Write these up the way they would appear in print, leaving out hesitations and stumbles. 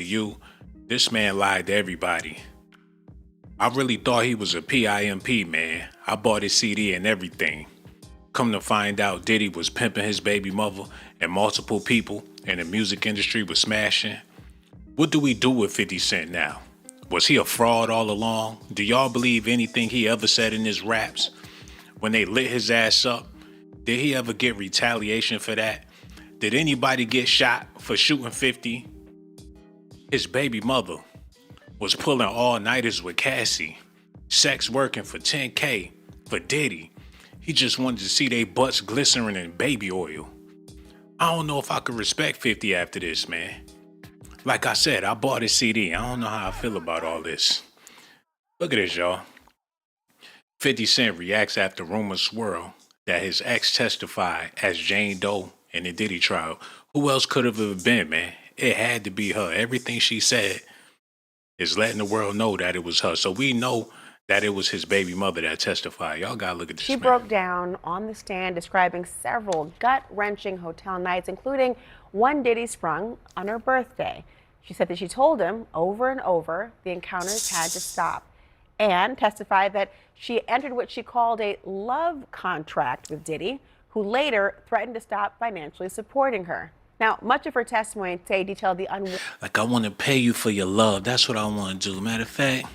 you, this man lied to everybody. I really thought he was a PIMP, man. I bought his CD and everything. Come to find out, Diddy was pimping his baby mother and multiple people, and the music industry was smashing. What do we do with 50 Cent now? Was he a fraud all along? Do y'all believe anything he ever said in his raps? When they lit his ass up, did he ever get retaliation for that? Did anybody get shot for shooting 50? His baby mother was pulling all-nighters with Cassie, sex working for 10K for Diddy. He just wanted to see they butts glistening in baby oil. I don't know if I could respect 50 after this, man. Like I said, I bought his CD. I don't know how I feel about all this. Look at this, y'all. 50 Cent reacts after rumors swirl that his ex testified as Jane Doe in the Diddy trial. Who else could have it been, man? It had to be her. Everything she said is letting the world know that it was her. So we know that it was his baby mother that testified. Y'all gotta look at this. She broke down on the stand describing several gut-wrenching hotel nights, including one Diddy sprung on her birthday. She said that she told him over and over the encounters had to stop, and testified that she entered what she called a love contract with Diddy, who later threatened to stop financially supporting her. Now, much of her testimony today detailed the Like, I want to pay you for your love. That's what I want to do. Matter of fact,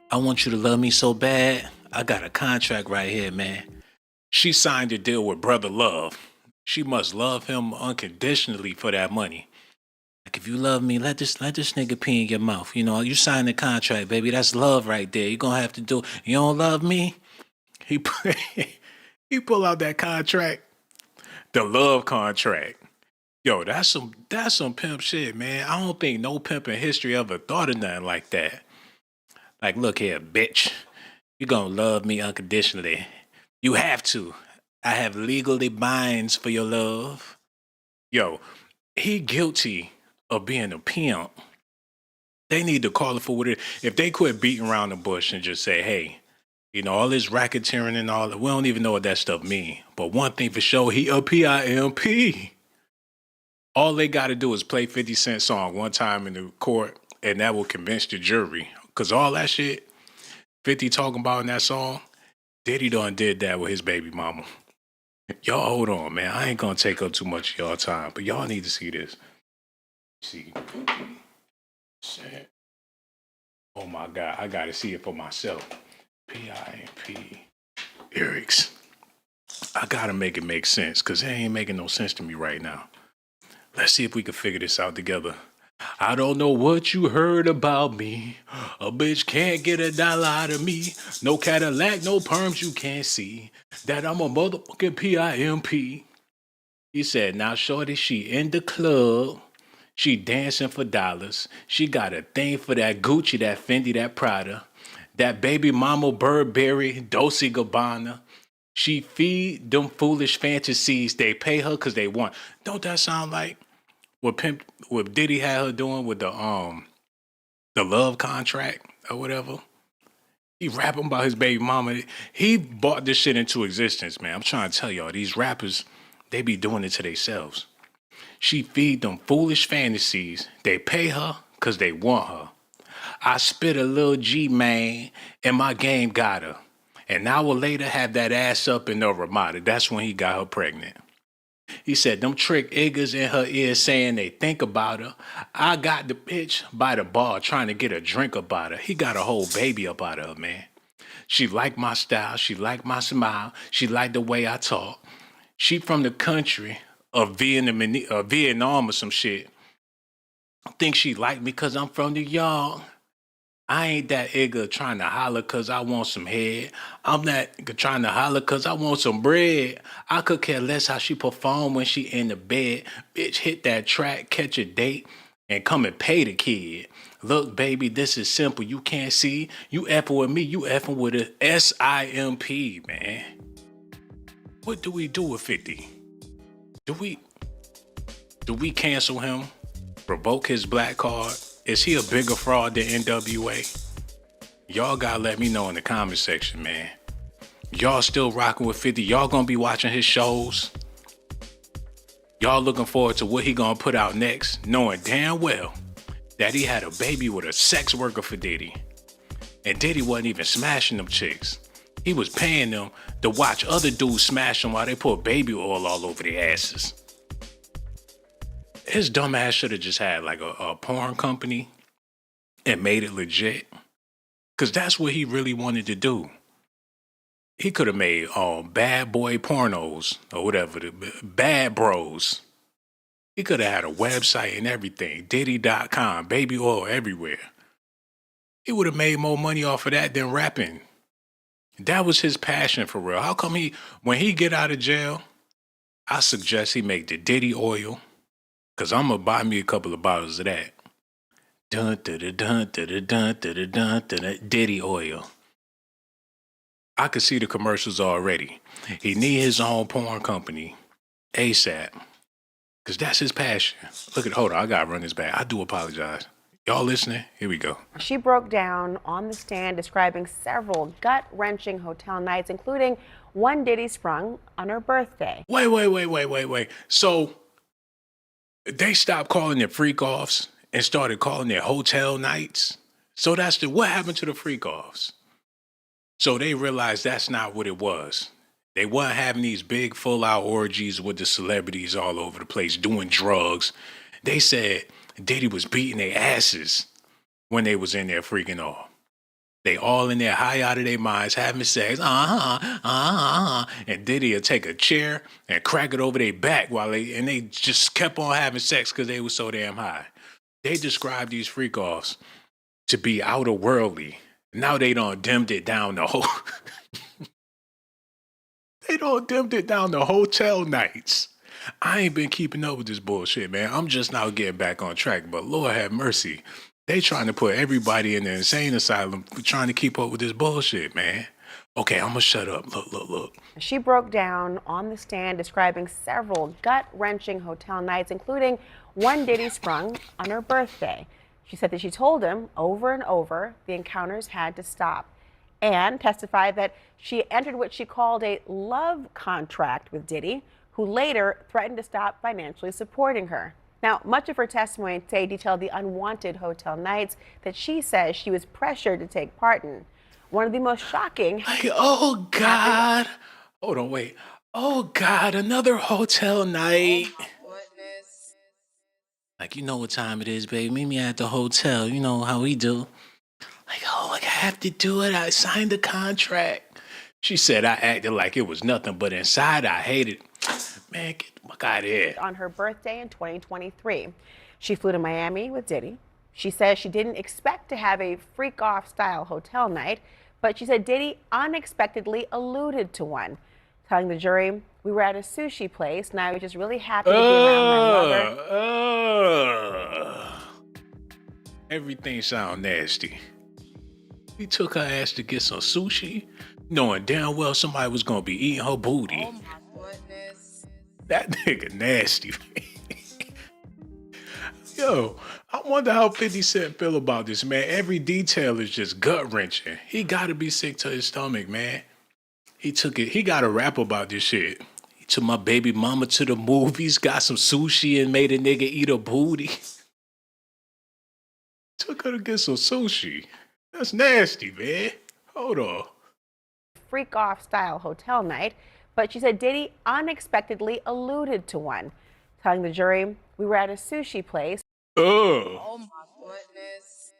I want you to love me so bad. I got a contract right here, man. She signed a deal with Brother Love. She must love him unconditionally for that money. Like, if you love me, let this nigga pee in your mouth. You know, you signed the contract, baby. That's love right there. You're going to have to do. You don't love me? He pull out that contract. The love contract. Yo, that's some pimp shit, man. I don't think no pimp in history ever thought of nothing like that. Like, look here, bitch. You gonna love me unconditionally. You have to. I have legally binds for your love. Yo, he guilty of being a pimp. They need to call it for what it is. If they quit beating around the bush and just say, hey, you know, all this racketeering and all that, we don't even know what that stuff mean. But one thing for sure, he a PIMP. All they got to do is play 50 Cent song one time in the court, and that will convince the jury. Because all that shit 50 talking about in that song, Diddy done did that with his baby mama. Y'all hold on, man. I ain't going to take up too much of y'all time, but y'all need to see this. See. Oh, my God. I got to see it for myself. PIMP lyrics. I got to make it make sense because it ain't making no sense to me right now. Let's see if we can figure this out together. I don't know what you heard about me. A bitch can't get $1 out of me. No Cadillac, no perms you can't see. That I'm a motherfucking PIMP. He said, now shorty, she in the club. She dancing for dollars. She got a thing for that Gucci, that Fendi, that Prada. That baby mama Burberry, Dolce Gabbana. She feed them foolish fantasies. They pay her because they want. Don't that sound like what Diddy had her doing with the love contract or whatever? He rapping about his baby mama. He brought this shit into existence, man. I'm trying to tell y'all, these rappers, they be doing it to themselves. She feed them foolish fantasies. They pay her because they want her. I spit a little G, man, and my game got her. An hour later, have that ass up in the Ramada. That's when he got her pregnant. He said, them trick niggas in her ear saying they think about her. I got the bitch by the bar trying to get a drink about her. He got a whole baby about her, man. She like my style. She like my smile. She like the way I talk. She from the country of Vietnam or some shit. I think she like me because I'm from New York. I ain't that nigga trying to holler cause I want some head. I'm that nigga trying to holler cause I want some bread. I could care less how she perform when she in the bed. Bitch, hit that track, catch a date, and come and pay the kid. Look, baby, this is simple. You can't see. You effing with me, you effing with a SIMP, man. What do we do with 50? Do we cancel him? Revoke his black card? Is he a bigger fraud than NWA? Y'all gotta let me know in the comment section, man. Y'all still rocking with 50? Y'all gonna be watching his shows? Y'all looking forward to what he gonna put out next, knowing damn well that he had a baby with a sex worker for Diddy. And Diddy wasn't even smashing them chicks. He was paying them to watch other dudes smash them while they put baby oil all over their asses. His dumb ass should have just had like a porn company and made it legit. Because that's what he really wanted to do. He could have made bad boy pornos or whatever, the bad bros. He could have had a website and everything, Diddy.com, baby oil everywhere. He would have made more money off of that than rapping. That was his passion for real. How come when he get out of jail, I suggest he make the Diddy oil, because I'm going to buy me a couple of bottles of that. Dun, dun, dun, dun, dun, dun, dun, dun, dun, Diddy oil. I could see the commercials already. He need his own porn company ASAP, because that's his passion. Hold on, I got to run this back. I do apologize. Y'all listening? Here we go. She broke down on the stand describing several gut-wrenching hotel nights, including one Diddy sprung on her birthday. Wait. So they stopped calling it freak-offs and started calling it hotel nights? So what happened to the freak-offs? So they realized that's not what it was. They weren't having these big full-out orgies with the celebrities all over the place doing drugs. They said Diddy was beating their asses when they was in there freaking off. They all in there high out of their minds having sex, and Diddy would take a chair and crack it over their back and they just kept on having sex because they was so damn high. They described these freak-offs to be outer worldly. Now they done dimmed it down the whole... They done dimmed it down to hotel nights. I ain't been keeping up with this bullshit, man. I'm just now getting back on track, but Lord have mercy. They trying to put everybody in the insane asylum trying to keep up with this bullshit, man. Okay, I'm gonna shut up. Look. She broke down on the stand describing several gut-wrenching hotel nights, including one Diddy sprung on her birthday. She said that she told him over and over the encounters had to stop, and testified that she entered what she called a love contract with Diddy, who later threatened to stop financially supporting her. Now, much of her testimony today detailed the unwanted hotel nights that she says she was pressured to take part in. One of the most shocking... Oh, God. Hold on, wait. Oh, God, another hotel night. Oh, my goodness. Like, you know what time it is, baby. Meet me at the hotel. You know how we do. Like, I have to do it. I signed the contract. She said I acted like it was nothing, but inside I hated it. Man, get the fuck out of here. On her birthday in 2023, she flew to Miami with Diddy. She says she didn't expect to have a freak-off style hotel night, but she said Diddy unexpectedly alluded to one, telling the jury, "We were at a sushi place, and I was just really happy to be around my mother." Everything sound nasty. He took her ass to get some sushi, knowing damn well somebody was gonna be eating her booty. Oh my goodness. That nigga nasty, man. Yo, I wonder how 50 Cent feel about this, man. Every detail is just gut-wrenching. He gotta be sick to his stomach, man. He gotta rap about this shit. He took my baby mama to the movies, got some sushi and made a nigga eat her booty. Took her to get some sushi. That's nasty, man. Hold on. Freak-off style hotel night, but she said Diddy unexpectedly alluded to one, telling the jury, "We were at a sushi place. Oh my goodness.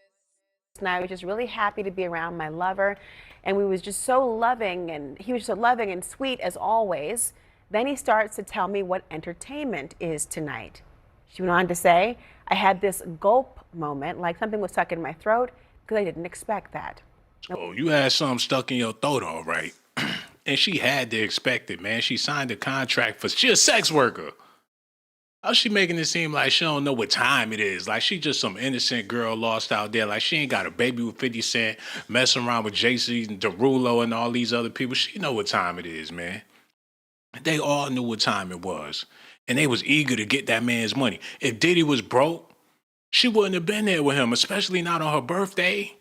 And I was just really happy to be around my lover, and we was just so loving, and he was so loving and sweet as always. Then he starts to tell me what entertainment is tonight." She went on to say, "I had this gulp moment, like something was stuck in my throat, because I didn't expect that." Oh, you had something stuck in your throat, all right. And she had to expect it, man. She signed a contract she a sex worker. How's she making it seem like she don't know what time it is? Like she just some innocent girl lost out there. Like she ain't got a baby with 50 Cent, messing around with JC and Derulo and all these other people. She know what time it is, man. They all knew what time it was. And they was eager to get that man's money. If Diddy was broke, she wouldn't have been there with him, especially not on her birthday.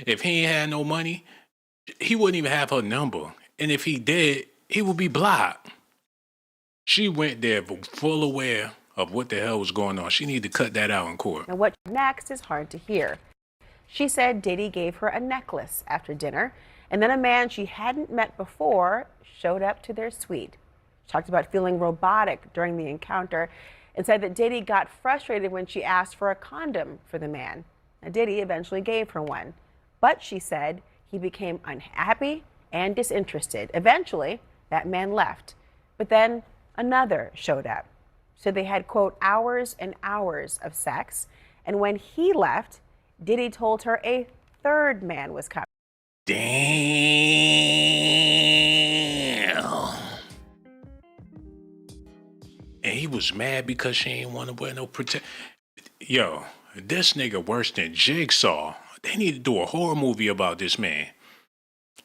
If he ain't had no money, he wouldn't even have her number. And if he did, he would be blocked. She went there full aware of what the hell was going on. She need to cut that out in court. Now, what next is hard to hear. She said Diddy gave her a necklace after dinner, and then a man she hadn't met before showed up to their suite. She talked about feeling robotic during the encounter and said that Diddy got frustrated when she asked for a condom for the man. Now, Diddy eventually gave her one, but she said he became unhappy and disinterested. Eventually, that man left, but then another showed up. So they had, quote, hours and hours of sex, and when he left, Diddy told her a third man was coming. Damn. And he was mad because she ain't want to wear no protect. Yo, this nigga worse than Jigsaw. They need to do a horror movie about this man.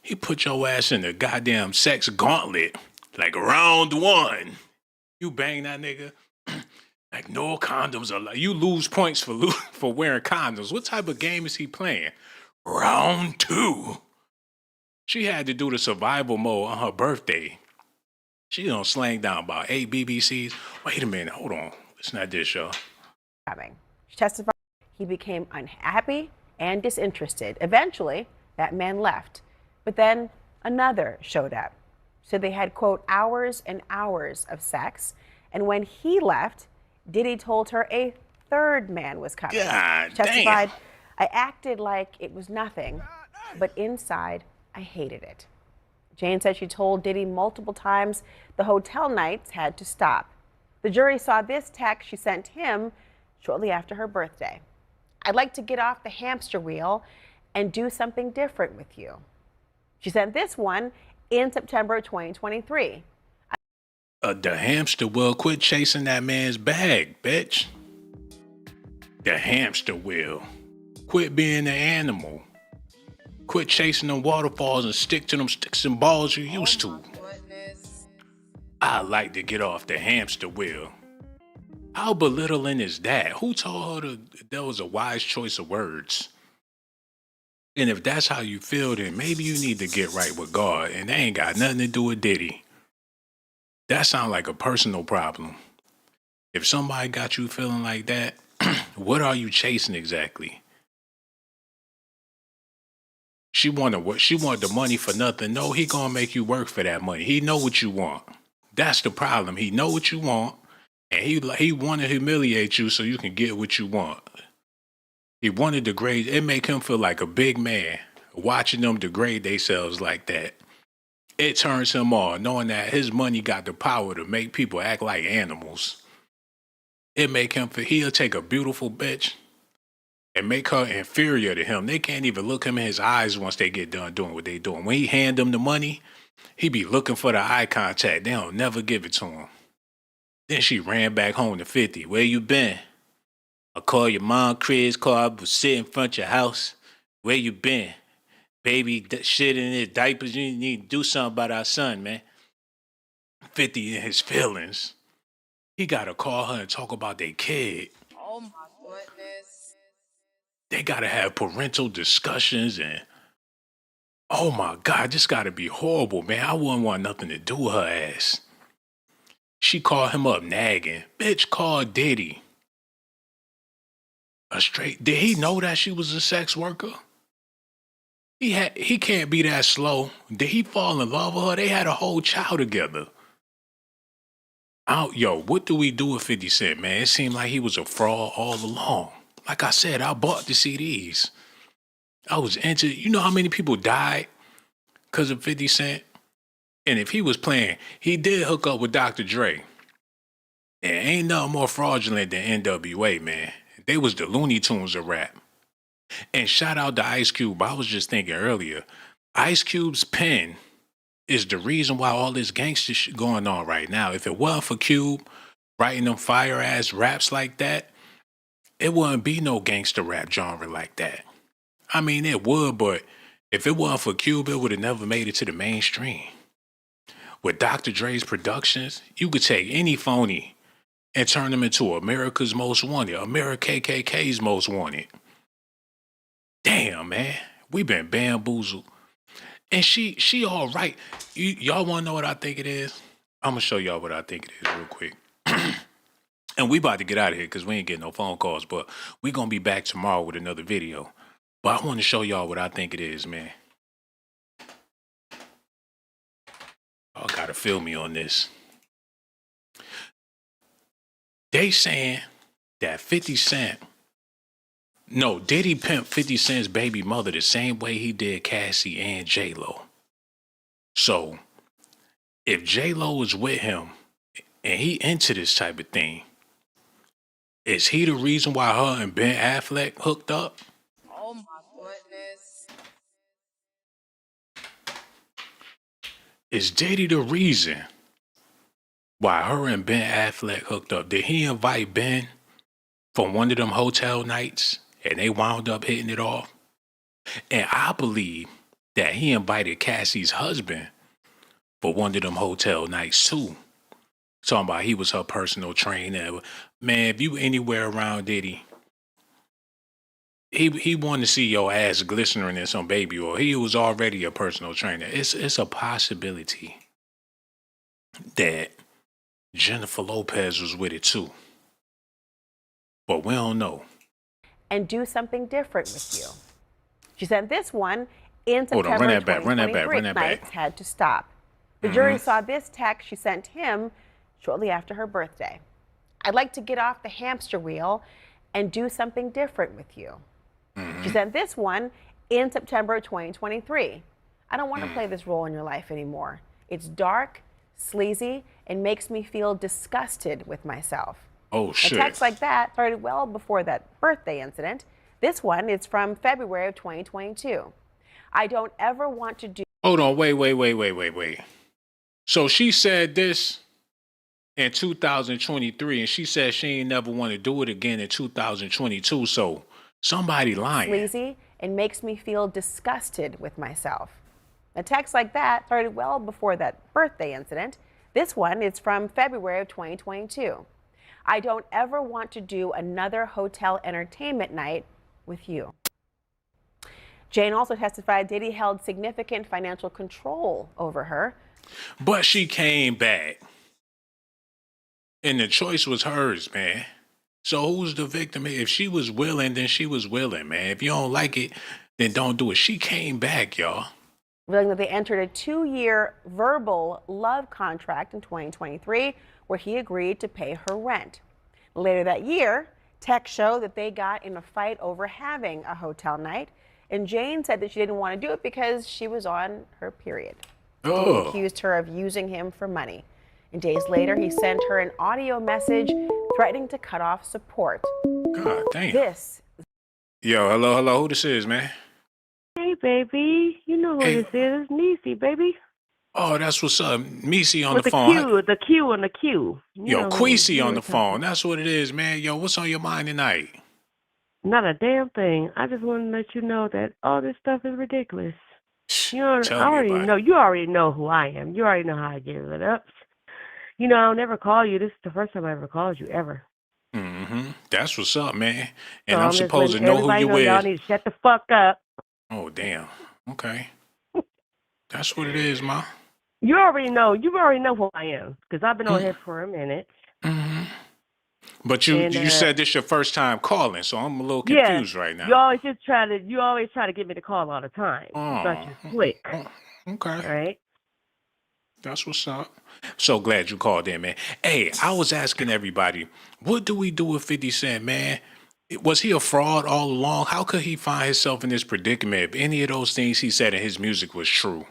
He put your ass in the goddamn sex gauntlet. Like round one. You bang that nigga. Like no condoms are you lose points for wearing condoms. What type of game is he playing? Round two. She had to do the survival mode on her birthday. She done slang down about 8 BBCs. Wait a minute, hold on. It's not this, y'all. She testified he became unhappy and disinterested. Eventually, that man left, but then another showed up. So they had, quote, hours and hours of sex, and when he left, Diddy told her a third man was coming. God she testified, damn. I acted like it was nothing, but inside, I hated it. Jane said she told Diddy multiple times the hotel nights had to stop. The jury saw this text she sent him shortly after her birthday. I'd like to get off the hamster wheel and do something different with you. She sent this one in September 2023. The hamster wheel. Quit chasing that man's bag, bitch. The hamster wheel. Quit being an animal. Quit chasing them waterfalls and stick to them sticks and balls you used to. I like to get off the hamster wheel. How belittling is that? Who told her that was a wise choice of words? And if that's how you feel, then maybe you need to get right with God, and they ain't got nothing to do with Diddy. That sounds like a personal problem. If somebody got you feeling like that, what are you chasing exactly? She wanted what? She wanted the money for nothing. No, he gonna make you work for that money. He know what you want. That's the problem. He know what you want, and he want to humiliate you so you can get what you want. He wanted to degrade. It make him feel like a big man watching them degrade themselves like that. It turns him on, knowing that his money got the power to make people act like animals. It make him feel he'll take a beautiful bitch and make her inferior to him. They can't even look him in his eyes once they get done doing what they doing. When he hand them the money, he be looking for the eye contact. They don't never give it to him. Then she ran back home to 50. Where you been? I call your mom, Chris, I was sitting in front of your house. Where you been? Baby shit in his diapers. You need to do something about our son, man. 50 in his feelings. He got to call her and talk about their kid. Oh my goodness. They got to have parental discussions and, oh my God, this got to be horrible, man. I wouldn't want nothing to do with her ass. She called him up nagging. Bitch, call Diddy. Did he know that she was a sex worker? He can't be that slow. Did he fall in love with her? They had a whole child together. Yo, what do we do with 50 Cent, man? It seemed like he was a fraud all along. Like I said, I bought the CDs. I was into, you know how many people died because of 50 Cent? And if he was playing, he did hook up with Dr. Dre. And ain't nothing more fraudulent than NWA, man. They was the Looney Tunes of rap. And shout out to Ice Cube. I was just thinking earlier, Ice Cube's pen is the reason why all this gangster shit going on right now. If it wasn't for Cube writing them fire-ass raps like that, it wouldn't be no gangster rap genre like that. I mean, it would, but if it wasn't for Cube, it would have never made it to the mainstream. With Dr. Dre's productions, you could take any phony and turn them into America's Most Wanted, America KKK's Most Wanted. Damn, man, we been bamboozled. And she all right. Y'all want to know what I think it is? I'm going to show y'all what I think it is real quick. And we about to get out of here because we ain't getting no phone calls, but we going to be back tomorrow with another video. But I want to show y'all what I think it is, man. Y'all got to feel me on this. They saying that 50 Cent, no, Diddy pimped 50 Cent's baby mother the same way he did Cassie and J Lo. So if J Lo is with him and he into this type of thing, is he the reason why her and Ben Affleck hooked up? Oh my goodness. Is Diddy the reason why her and Ben Affleck hooked up? Did he invite Ben for one of them hotel nights and they wound up hitting it off? And I believe that he invited Cassie's husband for one of them hotel nights too. Talking about he was her personal trainer. Man, if you anywhere around Diddy, he wanted to see your ass glistening in some baby oil. He was already a personal trainer. It's a possibility that Jennifer Lopez was with it too. But we don't know. And do something different with you. She said this one in Hold on, September run that back, run that back, 2023 run that back. nights had to stop. The jury saw this text she sent him shortly after her birthday. I'd like to get off the hamster wheel and do something different with you. She sent this one in September 2023. I don't want to play this role in your life anymore. It's dark, sleazy, and makes me feel disgusted with myself. Oh, A shit. text like that started well before that birthday incident. This one is from February of 2022. I don't ever want to do. Hold on, wait. So she said this in 2023, and she said she ain't never want to do it again in 2022. So somebody lying. Sleazy and makes me feel disgusted with myself. A text like that started well before that birthday incident. This one is from February of 2022. I don't ever want to do another hotel entertainment night with you. Jane also testified Diddy held significant financial control over her. But she came back. And the choice was hers, man. So who's the victim? If she was willing, then she was willing, man. If you don't like it, then don't do it. She came back, y'all. Revealing that they entered a 2-year verbal love contract in 2023 where he agreed to pay her rent. Later that year, texts show that they got in a fight over having a hotel night, and Jane said that she didn't want to do it because she was on her period. He accused her of using him for money. And days later, he sent her an audio message threatening to cut off support. God damn. This. Yo, hello. Who this is, man? Hey, baby. You know what Hey. this is. Niecy, baby. Oh, that's what's up. Missy on With the the phone. Q, the Q and the Q. You Yo, know what Queasy you on were the phone. talking- That's what it is, man. Yo, what's on your mind tonight? Not a damn thing. I just want to let you know that all this stuff is ridiculous. You know, Tell I me already about know. it. You already know who I am. You already know how I give it up. You know, I'll never call you. This is the first time I ever called you, ever. Mm-hmm. That's what's up, man. And So I'm just supposed to letting know who everybody you know y'all is. need to shut the fuck up. Oh, damn. Okay. That's what it is, ma. You already know. You already know who I am because I've been on here for a minute. Mm-hmm. But you And, said this your first time calling, so I'm a little Yeah, confused right now. you always try to get me to call all the time. You thought you Oh, slick, okay. right? That's what's up. So glad you called in, man. Hey, I was asking everybody, what do we do with 50 Cent, man? Was he a fraud all along? How could he find himself in this predicament if any of those things he said in his music was true?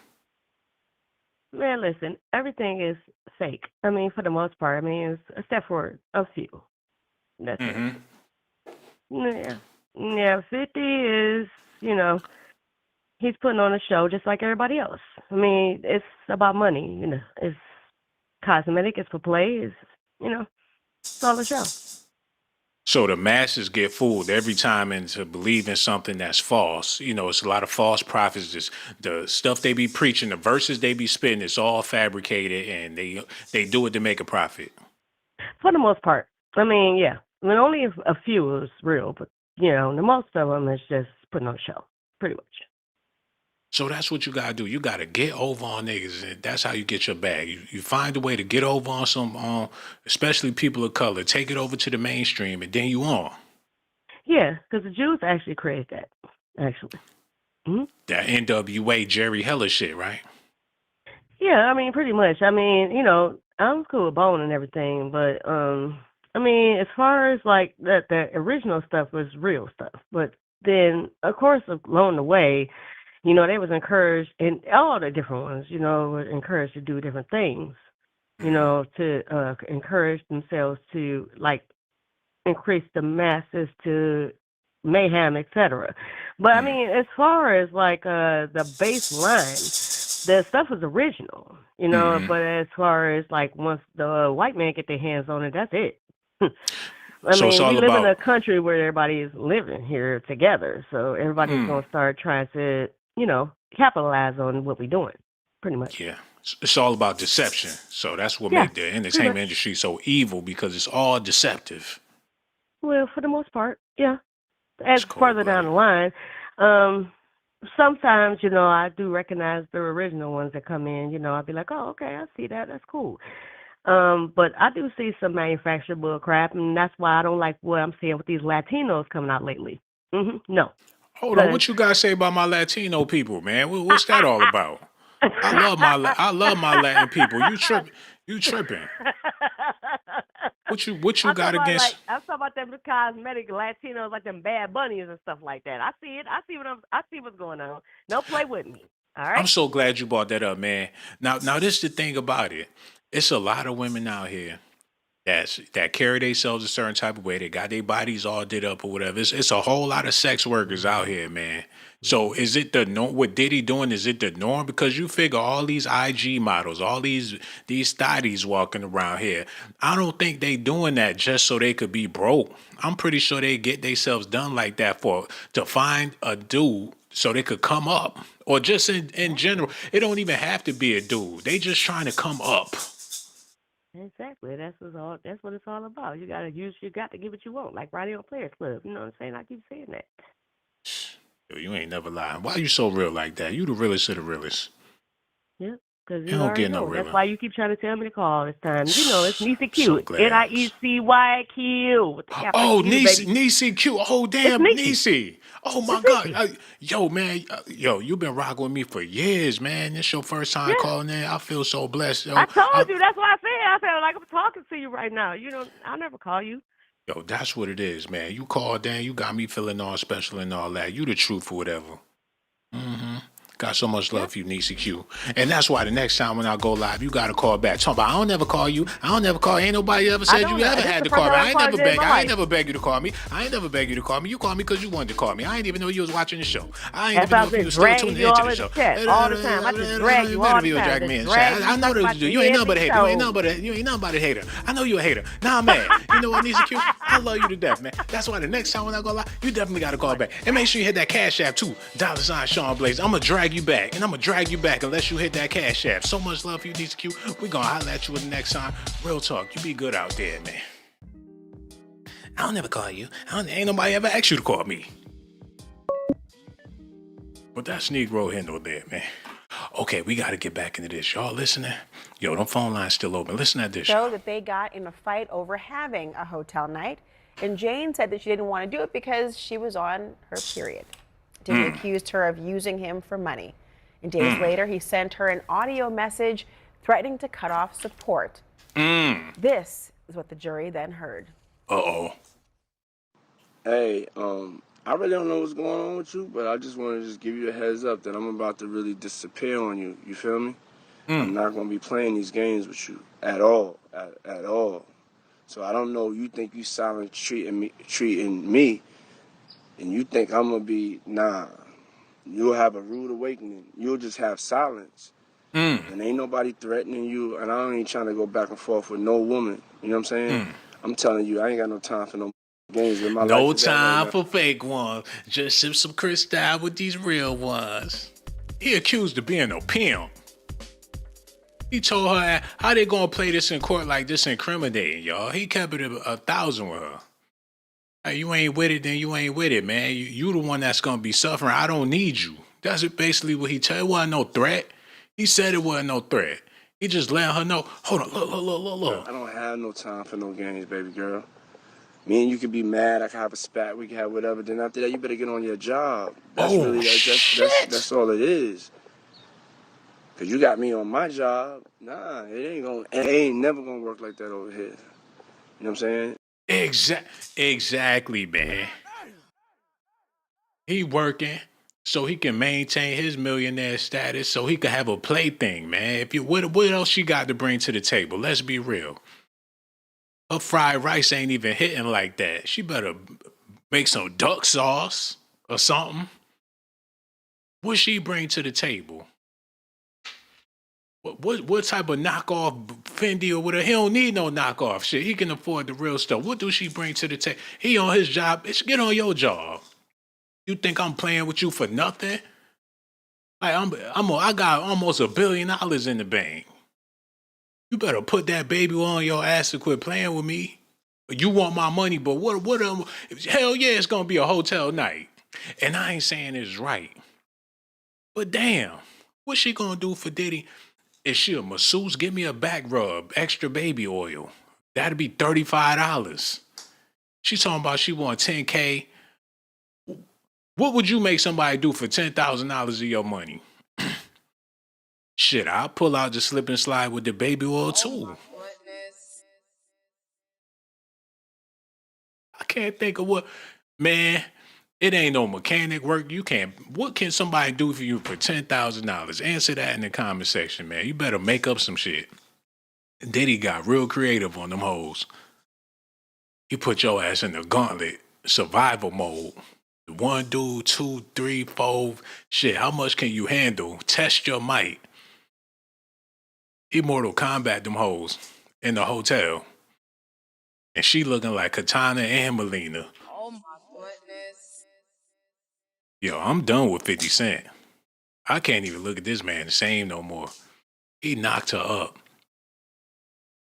Man, listen, everything is fake. I mean, for the most part. I mean, except for a few. That's it. Mm-hmm. Yeah, 50 is, he's putting on a show just like everybody else. I mean, it's about money, It's cosmetic, it's for play, it's all a show. So the masses get fooled every time into believing something that's false. You know, it's a lot of false prophets. Just the stuff they be preaching, the verses they be spitting, it's all fabricated, and they do it to make a profit. For the most part. I mean, yeah. I mean, only a few is real, but, the most of them is just putting on a show, pretty much. So that's what you gotta do. You gotta get over on niggas, and that's how you get your bag. You find a way to get over on some, especially people of color. Take it over to the mainstream, and then you on. Yeah, because the Jews actually created that, actually. Hmm. That NWA Jerry Heller shit, right? Yeah, I mean, pretty much. I mean, I'm cool with Bone and everything, but I mean, as far as like the original stuff was real stuff, but then of course along the way, they was encouraged, and all the different ones, were encouraged to do different things, to encourage themselves to like increase the masses to mayhem, etc. But I Mm, mean, as far as like the baseline, the stuff is original, hmm but as far as like once the white man get their hands on it, that's it. I So it's mean, we all live in a about, country where everybody is living here together, so everybody's mm, gonna start trying to, capitalize on what we're doing, pretty much. yeah. It's all about deception. So that's what Yeah, make the pretty entertainment much. industry so evil because it's all deceptive. Well, for the most part, yeah. As It's cold further down blooded. the line, um, sometimes, I do recognize the original ones that come in. I'll be like, oh, okay, I see that. That's cool. But I do see some manufactured bull crap, and that's why I don't like what I'm seeing with these Latinos coming out lately. No, Hold on, because what you guys say about my Latino people, man? What's that all about? I love my Latin people. You tripping. What you got against? I'm talking about them cosmetic Latinos, like them bad bunnies and stuff like that. I see it. I see what's going on. Don't play with me. All I'm right. so glad you brought that up, man. Now this is the thing about it. It's a lot of women out here that carry themselves a certain type of way. They got their bodies all did up or whatever. It's a whole lot of sex workers out here, man. So is it the norm? What Diddy doing? Is it the norm? Because you figure all these IG models, all these thotties walking around here. I don't think they doing that just so they could be broke. I'm pretty sure they get themselves done like that for to find a dude so they could come up. Or just in general, it don't even have to be a dude. They just trying to come up. Exactly. That's what it's all about. You got to get what you want, like Radio Players Club. You know what I'm saying? I keep saying that. Yo, you ain't never lying. Why you so real like that? You the realest of the realest. Yeah, because You you don't already get no know. That's realer. why you keep trying to tell me to call this time. It's Nisa So Q. glad. NIECYQ with the capital Oh, Q, baby. Nisi Q. Oh, It's damn, Nisi. Nisi. Oh my It's God. Nisi. Yo, man. Yo, you been rocking with me for years, man. This your first time Yeah. calling in. I feel so blessed, I yo. told you. That's what I said. I said, like, I'm talking to you right now. I'll never call you. Yo, that's what it is, man. You called in. You got me feeling all special and all that. You the truth or whatever. hmm Got so much Yeah. love for you, Nisi Q. And that's why the next time when I go live, you gotta call back. Talk about I don't never call you. I don't never call. Ain't nobody ever I said you don't know. ever This is had the to first call me. time I called you in my I ain't life. never beg you to call me. I ain't never beg you to call me. You called me because you wanted to call me. I ain't even know you was watching the show. I ain't That's even why know I've if you been was still dragging tuning you into all the in the show. chat all the time. I just drag you all the You time. drag me Just in the drag chat. you, I know talk that about you you do. You ain't nothing every but a hater. show. You ain't nothing but a hater. I know you a hater. Nah, man. You know what, Nisi Q? I love you to death, man. That's why the next time when I go live, you definitely got to call back. And make sure you hit that Cash App too. $ Shawn Blaze. I'm going to drag you back. And I'm going to drag you back unless you hit that Cash App. So much love for you, Nisi Q. We going to holler at you the next time. Real talk. You be good out there, man. I'll never call you. Ain't nobody ever asked you to call me. But that's Negro Hendo there, man. Okay, we got to get back into this. Y'all listening? Yo, them phone lines still open. Listen at this, y'all. Show that they got in a fight over having a hotel night. And Jane said that she didn't want to do it because she was on her period. Diddy accused her of using him for money. And days later, he sent her an audio message threatening to cut off support. This is what the jury then heard. Uh-oh. Hey, I really don't know what's going on with you, but I just want to just give you a heads up that I'm about to really disappear on you. You feel me? I'm not going to be playing these games with you at all, at all. So I don't know. You think you silent treating me, and you think I'm gonna be nah. You'll have a rude awakening. You'll just have silence, and ain't nobody threatening you. And I ain't trying to go back and forth with no woman. You know what I'm saying? I'm telling you, I ain't got no time for no games. Where my life No is at right time now. for fake ones. Just sip some Cristal with these real ones. He accused of being a pimp. He told her how they gonna play this in court like this incriminating, y'all. He kept it 1,000 with her. Hey, you ain't with it, then you ain't with it, man. You the one that's gonna be suffering. I don't need you. That's basically what he told. It wasn't no threat. He said it wasn't no threat. He just let her know. Hold on, look. I don't have no time for no games, baby girl. Me and you could be mad. I could have a spat. We could have whatever. Then after that, you better get on your job. That's Oh really shit! that's all it is. Cause you got me on my job. Nah, it ain't never gonna work like that over here. You know what I'm saying? Exactly, man. He working so he can maintain his millionaire status, so he can have a plaything, man. If you what else she got to bring to the table? Let's be real. Her fried rice ain't even hitting like that. She better make some duck sauce or something. What she bring to the table? What type of knockoff Fendi or whatever? He don't need no knockoff shit. He can afford the real stuff. What do she bring to the table? He on his job. Bitch, get on your job. You think I'm playing with you for nothing? Like I got almost $1 billion in the bank. You better put that baby on your ass and quit playing with me. You want my money, but hell yeah, it's gonna be a hotel night. And I ain't saying it's right. But damn, what's she gonna do for Diddy? Is she a masseuse? Give me a back rub, extra baby oil. That'd be $35. She talking about she want 10K. What would you make somebody do for $10,000 of your money? Shit, I'll pull out the slip and slide with the baby oil Oh too. my goodness. I can't think of what, man. It ain't no mechanic work. What can somebody do for you for $10,000? Answer that in the comment section, man. You better make up some shit. Diddy got real creative on them hoes. He put your ass in the gauntlet, survival mode. One dude, 2, 3, 4. Shit, how much can you handle? Test your might. He Mortal Kombat them hoes in the hotel. And she looking like Katana and Melina. Oh my goodness. Yo, I'm done with 50 Cent. I can't even look at this man the same no more. He knocked her up.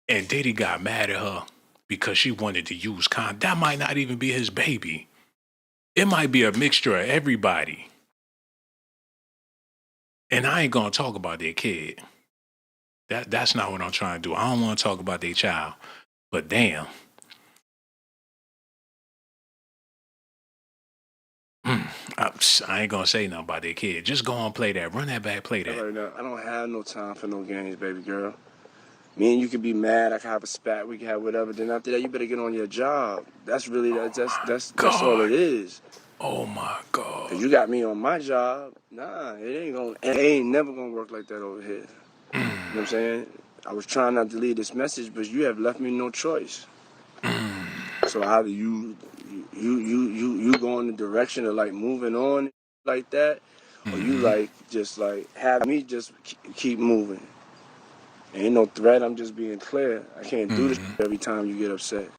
And Diddy got mad at her because she wanted to use That might not even be his baby. It might be a mixture of everybody. And I ain't gonna talk about their kid. That's not what I'm trying to do. I don't want to talk about their child. But damn. I ain't gonna say nothing about their kid. Just go on, play that. Run that back, play that. I don't have no time for no games, baby girl. Me and you could be mad. I could have a spat. We could have whatever. Then after that, you better get on your job. That's really that's all it is. Oh my God. Cause you got me on my job. Nah, it ain't never gonna work like that over here. You know what I'm saying? I was trying not to leave this message, but you have left me no choice. So either you go in the direction of like moving on like that, or you like just like have me just keep moving. Ain't no threat. I'm just being clear. I can't do this every time you get upset.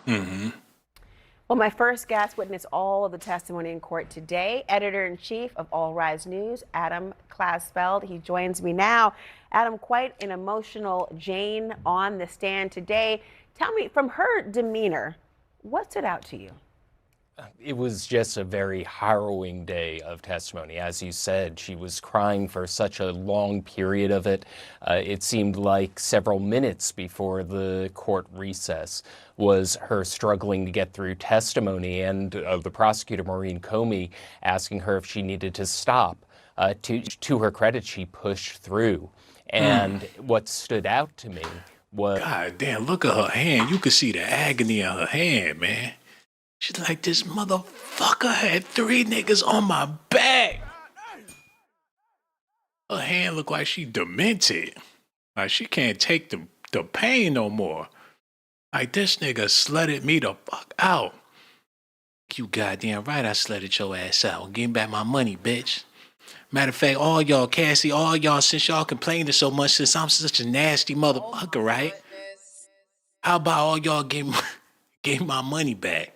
Well, my first guest witnessed all of the testimony in court today. Editor-in-chief of All Rise News, Adam Klasfeld. He joins me now. Adam, quite an emotional Jane on the stand today. Tell me, from her demeanor, what stood out to you? It was just a very harrowing day of testimony. As you said, she was crying for such a long period of it. It seemed like several minutes before the court recess was her struggling to get through testimony, and the prosecutor, Maureen Comey, asking her if she needed to stop. To her credit, she pushed through. And what stood out to me was... God damn, look at her hand. You could see the agony in her hand, man. She's like, this motherfucker had 3 niggas on my back. Her hand look like she demented. Like she can't take the pain no more. Like this nigga slutted me the fuck out. You goddamn right I slutted your ass out. Give me back my money, bitch. Matter of fact, all y'all, Cassie, all y'all, since y'all complaining so much, since I'm such a nasty motherfucker, right? Goodness. How about all y'all give my money back?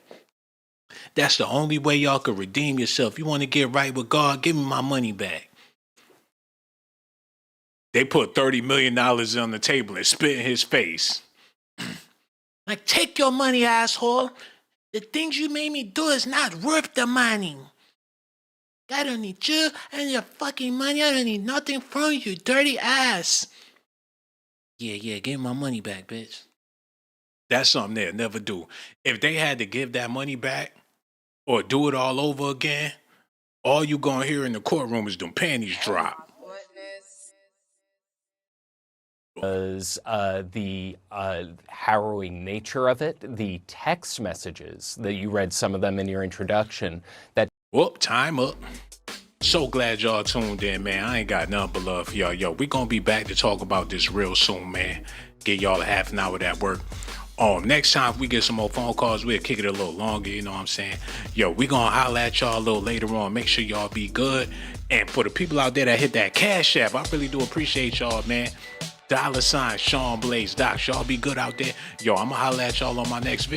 That's the only way y'all could redeem yourself. You want to get right with God, give me my money back. They put $30 million on the table and spit in his face. Like, take your money, asshole. The things you made me do is not worth the money. I don't need you and your fucking money. I don't need nothing from you, dirty ass. Yeah, give my money back, bitch. That's something they'll never do. If they had to give that money back or do it all over again, all you gonna hear in the courtroom is them panties drop. Goodness. Was the harrowing nature of it, the text messages that you read some of them in your introduction that Whoop, time up. So glad y'all tuned in, man. I ain't got nothing but love for y'all. Yo, we gonna be back to talk about this real soon, man. Get y'all a half an hour at work. Next time if we get some more phone calls, we'll kick it a little longer, you know what I'm saying? Yo, we gonna holler at y'all a little later on. Make sure y'all be good. And for the people out there that hit that Cash App, I really do appreciate y'all, man. $Shawn Blaze Docs. Y'all be good out there. Yo, I'ma holler at y'all on my next video.